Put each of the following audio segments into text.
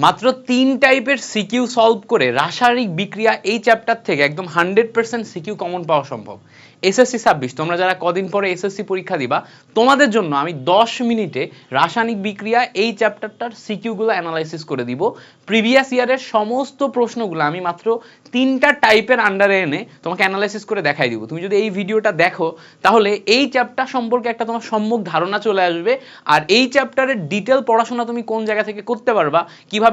মাত্র 3 টাইপের CQ solve করে রাসায়নিক বিক্রিয়া এই চ্যাপ্টার থেকে একদম 100% সিকিউ কমন পাওয়া সম্ভব। এসএসসি 26 তোমরা যারা কদিন পরে এসএসসি পরীক্ষা দিবা তোমাদের জন্য আমি 10 মিনিটে রাসায়নিক বিক্রিয়া এই চ্যাপ্টারটার সিকিউগুলো অ্যানালাইসিস করে দিব। প্রিভিয়াস ইয়ারের সমস্ত প্রশ্নগুলো আমি মাত্র 3টা টাইপের আন্ডারে এনে তোমাকে অ্যানালাইসিস করে দেখাই দিব। তুমি যদি এই ভিডিওটা দেখো তাহলে এই চ্যাপ্টার সম্পর্কে একটা তোমার সম্যক ধারণা চলে আসবে, আর এই চ্যাপ্টারের ডিটেল পড়াশোনা তুমি কোন জায়গা থেকে করতে পারবা,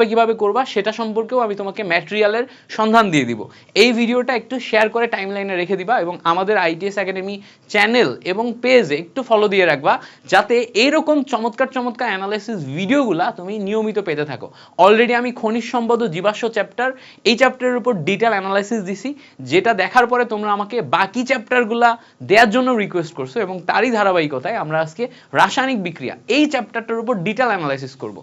কিভাবে করবা সেটা সম্পর্কেও আমি তোমাকে ম্যাটেরিয়ালের সন্ধান দিয়ে দিব। এই ভিডিওটা একটু শেয়ার করে টাইমলাইনে রেখে দিবা এবং আমাদের আইটিএস একাডেমি চ্যানেল এবং পেজে একটু ফলো দিয়ে রাখবা, যাতে এইরকম চমৎকার অ্যানালাইসিস ভিডিওগুলা তুমি নিয়মিত পেতে থাকো। অলরেডি আমি খনিজ সম্পদ ও জীবাশ্ম চ্যাপ্টার এই চ্যাপ্টারের উপর ডিটেল অ্যানালাইসিস দিছি, যেটা দেখার পরে তোমরা আমাকে বাকি চ্যাপ্টারগুলা দেওয়ার জন্য রিকোয়েস্ট করছো এবং তারই ধারাবাহিকতায় আমরা আজকে রাসায়নিক বিক্রিয়া এই চ্যাপ্টারটার উপর ডিটেল অ্যানালাইসিস করব।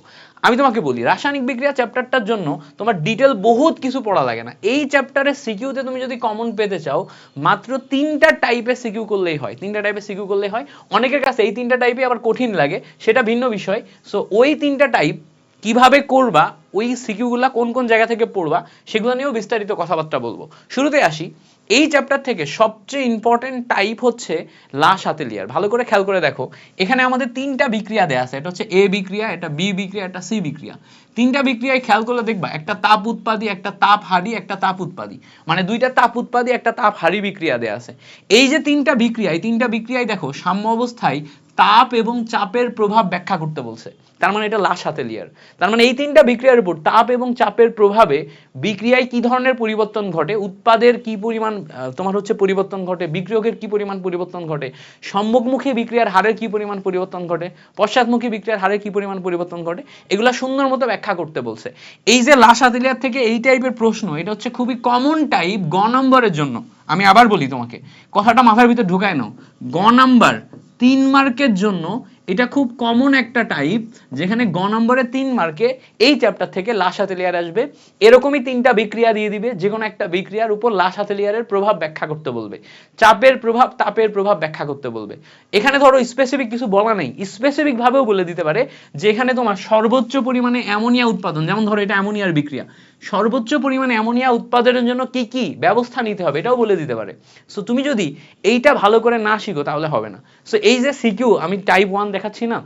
আমি তোমাকে বলি রাসায়নিক বিক্রিয়া চ্যাপ্টারটার জন্য তোমার ডিটেল বহুত কিছু পড়া লাগে না। এই চ্যাপ্টারের সিকিউতে তুমি যদি কমন পেতে চাও মাত্র 3টা টাইপের সিকিউ করলেই হয়। 3টা টাইপের সিকিউ করলেই হয়। অনেকের কাছে এই 3টা টাইপই আবার কঠিন লাগে, সেটা ভিন্ন বিষয়। সো ওই 3টা টাইপ কিভাবে করবা, ওই সিকিউগুলা কোন কোন জায়গা থেকে পড়বা সেগুলো নিয়েও বিস্তারিত কথাবার্তা বলবো। শুরুতে আসি, এই চ্যাপ্টার থেকে সবচেয়ে ইম্পর্টেন্ট টাইপ হচ্ছে লা শাতেলিয়ার। ভালো করে খেয়াল করে দেখো, এখানে আমাদের 3টা বিক্রিয়া দেয়া আছে। এটা হচ্ছে এ বিক্রিয়া, এটা বি বিক্রিয়া, এটা সি বিক্রিয়া। 3টা বিক্রিয়ায় খেয়াল করলে দেখবা একটা তাপ উৎপাদী, একটা তাপ হারি, একটা তাপ উৎপাদী, মানে 2টা তাপ উৎপাদী একটা তাপ হারি বিক্রিয়া দেয়া আছে। এই যে 3টা বিক্রিয়া, এই 3টা বিক্রিয়ায় দেখো সাম্য অবস্থায় তাপ এবং চাপের প্রভাব ব্যাখ্যা করতে বলছে। তার মানে এটা লা শাতেলিয়ার। তার মানে এই 3টা বিক্রিয়ার উপর তাপ এবং চাপের প্রভাবে বিক্রিয়ায় কি ধরনের পরিবর্তন ঘটে, উৎপাদের কি পরিমাণ তোমার হচ্ছে পরিবর্তন ঘটে, বিক্রিয়কের কি পরিমাণ পরিবর্তন ঘটে, সম্মুখমুখী বিক্রিয়ার হারের কি পরিমাণ পরিবর্তন ঘটে, পশ্চাৎমুখী বিক্রিয়ার হারের কি পরিমাণ পরিবর্তন ঘটে, এগুলা সুন্দর মতো ব্যাখ্যা করতে বলছে। এই যে লা শাতেলিয়ার থেকে এই টাইপের প্রশ্ন, এটা হচ্ছে খুবই কমন টাইপ গ নম্বরের জন্য। আমি আবার বলি তোমাকে, কথাটা মাথার ভিতরে ঢুকায় নাও। গ নাম্বার 3 মার্কের জন্য এটা খুব কমন একটা টাইপ, যেখানে গ নম্বরে 3 মার্কে এই চ্যাপ্টার থেকে লা শাতেলিয়ার আসবে। এরকমই 3টা বিক্রিয়া দিয়ে দিবে, যে কোনো একটা বিক্রিয়ার উপর লা শাতেলিয়ারের প্রভাব ব্যাখ্যা করতে বলবে, চাপের প্রভাব তাপের প্রভাব ব্যাখ্যা করতে বলবে। এখানে ধরো স্পেসিফিক কিছু বলা নেই, স্পেসিফিক ভাবেও বলে দিতে পারে যে এখানে তোমার সর্বোচ্চ পরিমাণে অ্যামোনিয়া উৎপাদন, যেমন ধরো এটা অ্যামোনিয়ার বিক্রিয়া, সর্বোচ্চ পরিমাণে অ্যামোনিয়া উৎপাদনের জন্য কি কি ব্যবস্থা নিতে হবে এটাও বলে দিতে পারে। সো তুমি যদি এইটা ভালো করে না শিখো তাহলে হবে না। সো এই যে সিকিউ আমি টাইপ 1 দেখাচ্ছি না,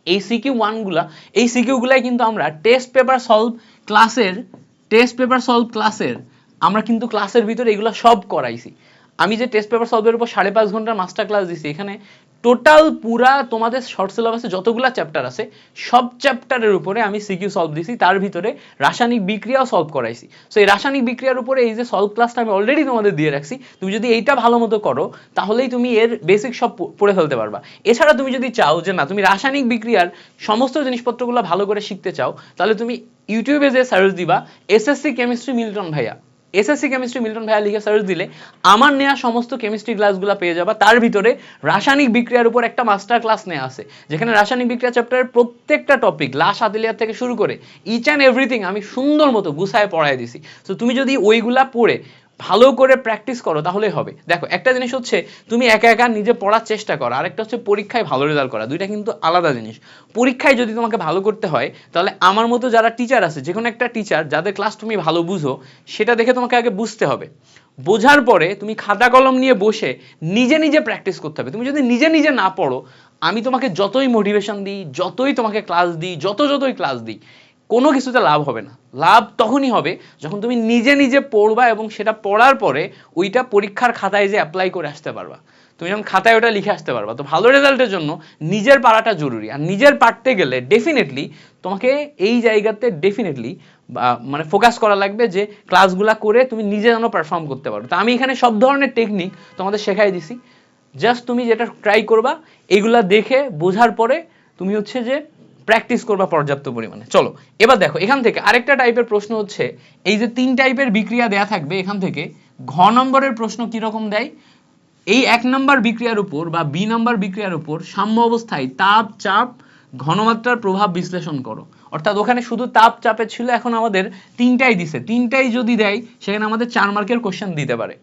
এই সিকিউ 1 গুলা, এই সিকিউ গুলাই কিন্তু আমরা টেস্ট পেপার সলভ ক্লাসের আমরা কিন্তু ক্লাসের ভিতরে এগুলো সব করাইছি। আমি যে টেস্ট পেপার সলভের উপর 5.5 ঘন্টার মাস্টার ক্লাস দিছি, এখানে টোটাল পুরা তোমাদের শর্ট সিলেবাসে যতগুলা চ্যাপ্টার আছে সব চ্যাপ্টারের উপরে আমি সিকিউ সলভ দিছি, তার ভিতরে রাসায়নিক বিক্রিয়াও সলভ করাইছি। সো এই রাসায়নিক বিক্রিয়ার উপরে এই যে সলভ ক্লাসটা আমি অলরেডি তোমাদের দিয়ে রাখছি, তুমি যদি এইটা ভালো মতো করো তাহলেই তুমি এর বেসিক সব পড়ে ফেলতে পারবা। এছাড়া তুমি যদি চাও যে না তুমি রাসায়নিক বিক্রিয়ার সমস্ত জিনিসপত্রগুলো ভালো করে শিখতে চাও, তাহলে তুমি ইউটিউবে যে সার্চ দিবা এসএসসি কেমিস্ট্রি মিল্টন ভাইয়া, এসএসসি কেমিস্ট্রি মিল্টন ভাইয়া লিখে সার্চ দিলে আমার নেওয়া সমস্ত কেমিস্ট্রি ক্লাসগুলো পেয়ে যাবা। তার ভিতরে রাসায়নিক বিক্রিয়ার উপর একটা মাস্টার ক্লাস নেওয়া আছে, যেখানে রাসায়নিক বিক্রিয়া চ্যাপ্টারের প্রত্যেকটা টপিক লা শাতেলিয়ার থেকে শুরু করে ইচ অ্যান্ড এভরিথিং আমি সুন্দর মতো গুছায় পড়ায় দিছি। তো তুমি যদি ওইগুলা পড়ে ভালো করে প্র্যাকটিস করো তাহলেই হবে। দেখো একটা জিনিস হচ্ছে তুমি একা একা নিজে পড়ার চেষ্টা করো, আরেকটা হচ্ছে পরীক্ষায় ভালো রেজাল্ট করা, দুইটা কিন্তু আলাদা জিনিস। পরীক্ষায় যদি তোমাকে ভালো করতে হয় তাহলে আমার মতো যারা টিচার আছে, যে কোনো একটা টিচার যাদের ক্লাস তুমি ভালো বুঝো সেটা দেখে তোমাকে আগে বুঝতে হবে, বোঝার পরে তুমি খাতা কলম নিয়ে বসে নিজে নিজে প্র্যাকটিস করতে হবে। তুমি যদি নিজে নিজে না পড়ো, আমি তোমাকে যতই মোটিভেশন দিই, যতই তোমাকে ক্লাস দিই, যতই ক্লাস দিই, কোনো কিছুতে লাভ হবে না। লাভ তখনই হবে যখন তুমি নিজে নিজে পড়বা এবং সেটা পড়ার পরে ওইটা পরীক্ষার খাতায় যে অ্যাপ্লাই করে আসতে পারবা, তুমি যখন খাতায় ওটা লিখে আসতে পারবা। তো ভালো রেজাল্টের জন্য নিজের পারাটা জরুরি, আর নিজের পারতে গেলে ডেফিনেটলি তোমাকে এই জায়গাতে ডেফিনেটলি মানে ফোকাস করা লাগবে যে ক্লাসগুলা করে তুমি নিজে যেন পারফর্ম করতে পারো। তো আমি এখানে সব ধরনের টেকনিক তোমাদের শেখাই দিছি, জাস্ট তুমি যেটা ট্রাই করবা এইগুলা দেখে বোঝার পরে তুমি হচ্ছে যে প্র্যাকটিস করবা পর্যাপ্ত পরিমাণে। চলো এবার দেখো এখান থেকে আরেকটা টাইপের প্রশ্ন হচ্ছে, এই যে 3 টাইপের বিক্রিয়া দেয়া থাকবে, এখান থেকে ঘ নম্বরের প্রশ্ন কিরকম দেয়, এই 1 নম্বর বিক্রিয়ার উপর বা বি নম্বর বিক্রিয়ার উপর সাম্য অবস্থায় তাপ চাপ ঘনমাত্রার প্রভাব বিশ্লেষণ করো। অর্থাৎ ওখানে শুধু তাপ চাপে ছিল, এখন আমাদের 3টাই দিছে, 3টাই যদি দেয় সেখানে আমাদের 4 মার্কের কোশ্চেন দিতে পারে।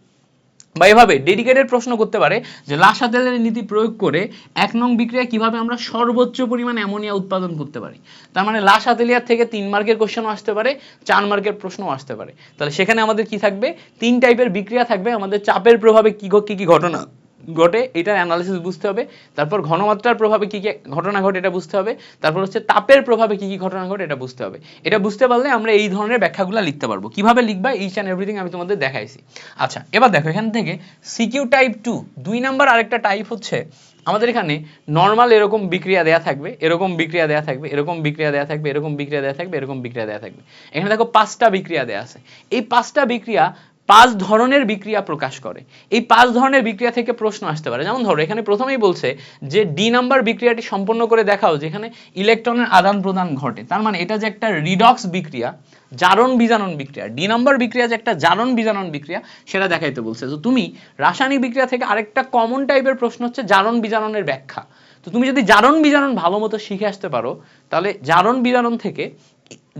বা এভাবে ডেডিকেটেড প্রশ্ন করতে পারে যে লাসাতেলের নীতি প্রয়োগ করে 1 নং বিক্রিয়া কিভাবে আমরা সর্বোচ্চ পরিমাণ অ্যামোনিয়া উৎপাদন করতে পারি। তার মানে লাসাতেলিয়া থেকে 3 মার্কের কোশ্চেনও আসতে পারে, 4 মার্কের প্রশ্নও আসতে পারে। তাহলে সেখানে আমাদের কি থাকবে, 3 টাইপের বিক্রিয়া থাকবে। আমাদের চাপের প্রভাবে কি কি ঘটনা ঘটে এটার অ্যানালিসিস বুঝতে হবে, তারপর ঘনমাত্রার প্রভাবে কি কি ঘটনা ঘটে এটা বুঝতে হবে, তারপর হচ্ছে তাপের প্রভাবে কি কি ঘটনা ঘটে এটা বুঝতে হবে। এটা বুঝতে পারলে আমরা এই ধরনের ব্যাখ্যাগুলো লিখতে পারবো। কিভাবে লিখবা ইচ অ্যান্ড এভরিথিং আমি তোমাদের দেখাইছি। আচ্ছা এবার দেখো এখান থেকে সিকিউ টাইপ 2 2 নাম্বার আরেকটা টাইপ হচ্ছে আমাদের এখানে নর্মাল এরকম বিক্রিয়া দেয়া থাকবে, এরকম বিক্রিয়া দেয়া থাকবে, এরকম বিক্রিয়া দেয়া থাকবে, এরকম বিক্রিয়া দেয়া থাকবে, এরকম বিক্রিয়া দেয়া থাকবে। এখানে দেখো 5টা বিক্রিয়া দেয়া আছে। এই 5টা বিক্রিয়া 5 ধরনের বিক্রিয়া প্রকাশ করে। এই 5 ধরনের বিক্রিয়া থেকে প্রশ্ন আসতে পারে। যেমন ধরো এখানে প্রথমেই বলছে যে ডি নাম্বার বিক্রিয়াটি সম্পন্ন করে দেখাও যেখানে ইলেকট্রনের আদান প্রদান ঘটে। তার মানে এটা যে একটা রিডক্স বিক্রিয়া, জারণ বিজারণ বিক্রিয়া, ডি নাম্বার বিক্রিয়া যে একটা জারণ বিজারণ বিক্রিয়া সেটা দেখাইতে বলছে। তো তুমি রাসায়নিক বিক্রিয়া থেকে আরেকটা কমন টাইপের প্রশ্ন হচ্ছে জারণ বিজারণের ব্যাখ্যা। তো তুমি যদি জারণ বিজারণ ভালো মতো শিখে আসতে পারো তাহলে জারণ বিজারণ থেকে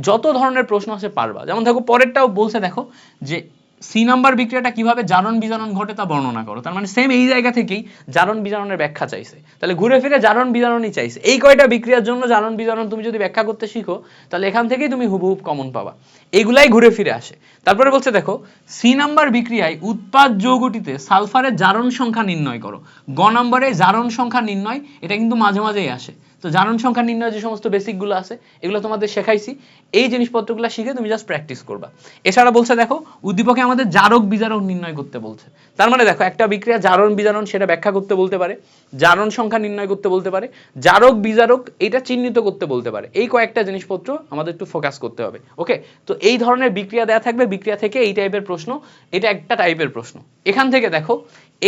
যত ধরনের প্রশ্ন আছে পারবা। যেমন দেখো পরেরটাও বলছে, দেখো যে সি নাম্বার বিক্রিয়াটা কিভাবে জারণ বিজারণ ঘটে তা বর্ণনা করো। তার মানে সেম এই জায়গা থেকেই জারণ বিজারণের ব্যাখ্যা চাইছে। তাহলে ঘুরে ফিরে জারণ বিজারণই চাইছে। এই কয়টা বিক্রিয়ার জন্য জারণ বিজারণ তুমি যদি ব্যাখ্যা করতে শিখো তাহলে এখান থেকেই তুমি হুবহুব কমন পাবা। এগুলাই ঘুরে ফিরে আসে। তারপরে বলছে দেখো সি নাম্বার বিক্রিয়ায় উৎপাদ যৌগটিতে সালফারের জারণ সংখ্যা নির্ণয় করো। গ নম্বরে জারণ সংখ্যা নির্ণয়, এটা কিন্তু মাঝে মাঝেই আসে। তো জারণ সংখ্যা নির্ণয় যে সমস্ত বেসিকগুলো আছে এগুলো তোমাদের শেখাইছি। এই জিনিসপত্রগুলো শিখে তুমি জাস্ট প্র্যাকটিস করবা। এছাড়া বলছে দেখো উদ্দীপকে আমাদের জারক বিজারক নির্ণয় করতে বলছে। তার মানে দেখো একটা বিক্রিয়া জারণ বিজারণ সেটা ব্যাখ্যা করতে বলতে পারে, জারণ সংখ্যা নির্ণয় করতে বলতে পারে, জারক বিজারক এটা চিহ্নিত করতে বলতে পারে। এই কয়েকটা জিনিসপত্র আমাদের একটু ফোকাস করতে হবে। ওকে, তো এই ধরনের বিক্রিয়া দেয়া থাকবে, বিক্রিয়া থেকে এই টাইপের প্রশ্ন, এটা একটা টাইপের প্রশ্ন। এখান থেকে দেখো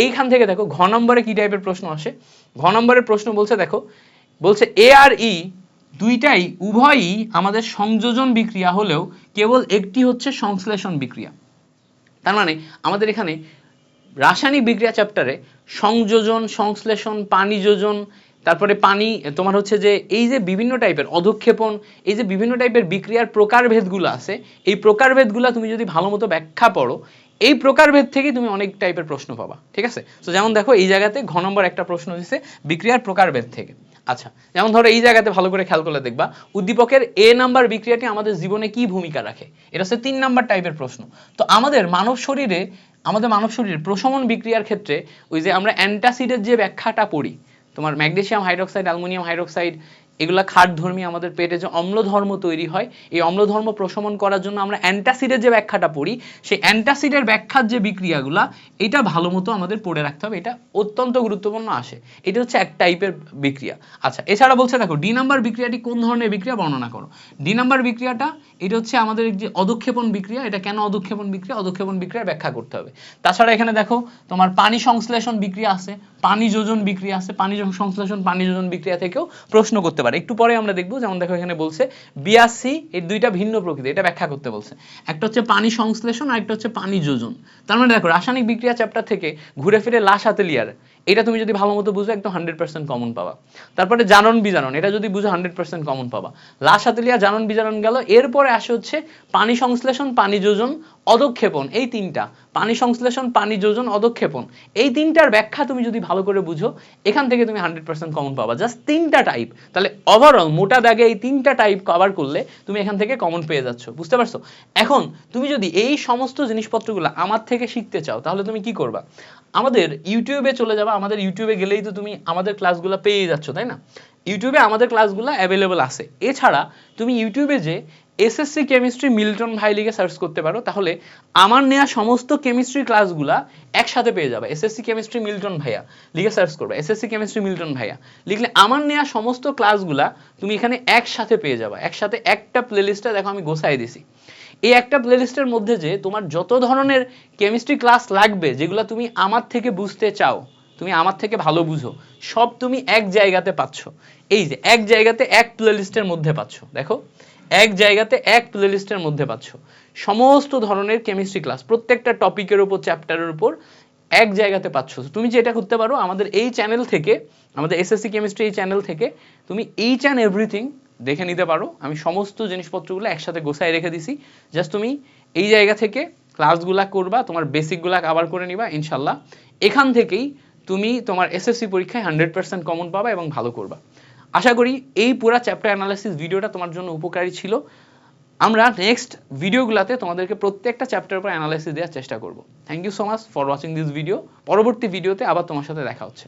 এইখান থেকে দেখো ঘ নম্বরে কি টাইপের প্রশ্ন আসে। ঘ নম্বরের প্রশ্ন বলছে দেখো, বলছে এ আর ই দুইটাই উভয়ই আমাদের সংযোজন বিক্রিয়া হলেও কেবল একটি হচ্ছে সংশ্লেষণ বিক্রিয়া। তার মানে আমাদের এখানে রাসায়নিক বিক্রিয়া চ্যাপ্টারে সংযোজন, সংশ্লেষণ, পানি যোজন, তারপরে পানি তোমার হচ্ছে যে এই যে বিভিন্ন টাইপের অধক্ষেপণ, এই যে বিভিন্ন টাইপের বিক্রিয়ার প্রকারভেদগুলো আছে, এই প্রকারভেদগুলো তুমি যদি ভালো মতো ব্যাখ্যা পড়ো এই প্রকারভেদ থেকে তুমি অনেক টাইপের প্রশ্ন পাবা। ঠিক আছে, তো যেমন দেখো এই জায়গাতে ঘ নম্বর একটা প্রশ্ন দিচ্ছে বিক্রিয়ার প্রকারভেদ থেকে। আচ্ছা যেমন ধরো এই জায়গাতে ভালো করে খেয়াল করলে দেখবা উদ্দীপকের এ নাম্বার বিক্রিয়াটি আমাদের জীবনে কি ভূমিকা রাখে, এটা হচ্ছে 3 নাম্বার টাইপের প্রশ্ন। তো আমাদের মানব শরীরে প্রশমন বিক্রিয়ার ক্ষেত্রে ওই যে আমরা অ্যান্টাসিডের যে ব্যাখ্যাটা পড়ি, তোমার ম্যাগনেসিয়াম হাইড্রোক্সাইড, অ্যালুমিনিয়াম হাইড্রোক্সাইড, এগুলা ক্ষারধর্মী, আমাদের পেটে যে অম্লধর্ম তৈরি হয় এই অম্লধর্ম প্রশমন করার জন্য আমরা অ্যান্টাসিডের যে ব্যাখ্যাটা পড়ি, সেই অ্যান্টাসিডের ব্যাখ্যার যে বিক্রিয়াগুলা এটা ভালো মতো আমাদের পড়ে রাখতে হবে। এটা অত্যন্ত গুরুত্বপূর্ণ আসে। এটা হচ্ছে এক টাইপের বিক্রিয়া। আচ্ছা এছাড়া বলছে দেখো ডি নাম্বার বিক্রিয়াটি কোন ধরনের বিক্রিয়া বর্ণনা করো। ডি নাম্বার বিক্রিয়াটা এটা হচ্ছে আমাদের যে অধক্ষেপণ বিক্রিয়া। এটা কেন অধক্ষেপণ বিক্রিয়া, অধক্ষেপণ বিক্রিয়ার ব্যাখ্যা করতে হবে। তাছাড়া এখানে দেখো তোমার পানি সংশ্লেষণ বিক্রিয়া আছে, পানি যোজন বিক্রিয়া আছে, পানি সংশ্লেষণ পানি যোজন বিক্রিয়া থেকেও প্রশ্ন করতে পারে। একটু পরে আমরা দেখবো। যেমন দেখো এখানে বলছে বিআরসি এই দুইটা ভিন্ন প্রকৃতি, এটা ব্যাখ্যা করতে বলছে। একটা হচ্ছে পানি সংশ্লেষণ আর একটা হচ্ছে পানি যোজন। তার মানে দেখো রাসায়নিক বিক্রিয়া চ্যাপ্টার থেকে ঘুরে ফিরে লাসাতেলিয়ার এটা তুমি যদি ভালো মতো বুঝো একদম 100% কমন পাবা। তারপরে জারণ বিজারণ এটা যদি বুঝো 100% কমন পাবা। লাসাতেলিয়া, জারণ বিজারণ গেল, এরপরে আসে হচ্ছে পানি সংশ্লেষণ, পানি যোজন, অধক্ষেপণ। এই তিনটা পানি সংশ্লেষণ, পানি যোজন, অধক্ষেপণ, এই তিনটার ব্যাখ্যা তুমি যদি ভালো করে বুঝো এখান থেকে তুমি 100% কমন পাবা। জাস্ট 3টা টাইপ, তাহলে ওভারঅল মোটা দাগে এই 3টা টাইপ কভার করলে তুমি এখান থেকে কমন পেয়ে যাচ্ছ। বুঝতে পারছো? এখন তুমি যদি এই সমস্ত জিনিসপত্রগুলো আমার থেকে শিখতে চাও তাহলে তুমি কি করবা, আমাদের ইউটিউবে চলে যাবা। আমাদের ইউটিউবে গেলেই তো তুমি আমাদের ক্লাসগুলো পেয়ে যাচ্ছ, তাই না? ইউটিউবে আমাদের ক্লাসগুলো অ্যাভেলেবল আছে। এছাড়া তুমি ইউটিউবে যে এসএসসি কেমিস্ট্রি মিল্টন ভাই লিখে সার্চ করতে পারো, তাহলে আমার নেওয়া সমস্ত কেমিস্ট্রি ক্লাসগুলা একসাথে পেয়ে যাবে। এসএসসি কেমিস্ট্রি মিল্টন ভাইয়া লিখে সার্চ করবে, এসএসসি কেমিস্ট্রি মিল্টন ভাইয়া লিখলে আমার নেওয়া সমস্ত ক্লাসগুলা তুমি এখানে একসাথে পেয়ে যাবে। একসাথে একটা প্লেলিস্টে দেখো আমি গোছাই দিছি। এই একটা প্লেলিস্টের মধ্যে যে তোমার যত ধরনের কেমিস্ট্রি ক্লাস লাগবে যেগুলো তুমি আমার থেকে বুঝতে চাও, তুমি আমার থেকে ভালো বুঝো, সব তুমি এক জায়গাতে পাচ্ছ। এই যে এক জায়গাতে এক প্লেলিস্টের মধ্যে পাচ্ছ, দেখো এক জায়গাতে এক প্লেলিস্টের মধ্যে পাচ্ছ সমস্ত ধরনের কেমিস্ট্রি ক্লাস, প্রত্যেকটা টপিকের উপর, চ্যাপ্টারের উপর এক জায়গাতে পাচ্ছ। তুমি যেটা করতে পারো আমাদের এই চ্যানেল থেকে, আমাদের এসএসসি কেমিস্ট্রি এই চ্যানেল থেকে তুমি ইচ অ্যান্ড এভরিথিং দেখে নিতে পারো। আমি সমস্ত জিনিসপত্রগুলো একসাথে গোছায় রেখে দিছি। জাস্ট তুমি এই জায়গা থেকে ক্লাসগুলা করবা, তোমার বেসিকগুলা কভার করে নিবা, ইনশাল্লাহ এখান থেকেই তুমি তোমার এসএসসি পরীক্ষায় 100% কমন পাবা এবং ভালো করবা। আশা করি এই পুরো চ্যাপ্টার অ্যানালাইসিস ভিডিওটা তোমার জন্য উপকারী ছিল। আমরা নেক্সট ভিডিওগুলোতে তোমাদেরকে প্রত্যেকটা চ্যাপ্টার উপর অ্যানালাইসিস দেওয়ার চেষ্টা করব। Thank you so much for watching this video. পরবর্তী ভিডিওতে আবার তোমার সাথে দেখা হচ্ছে।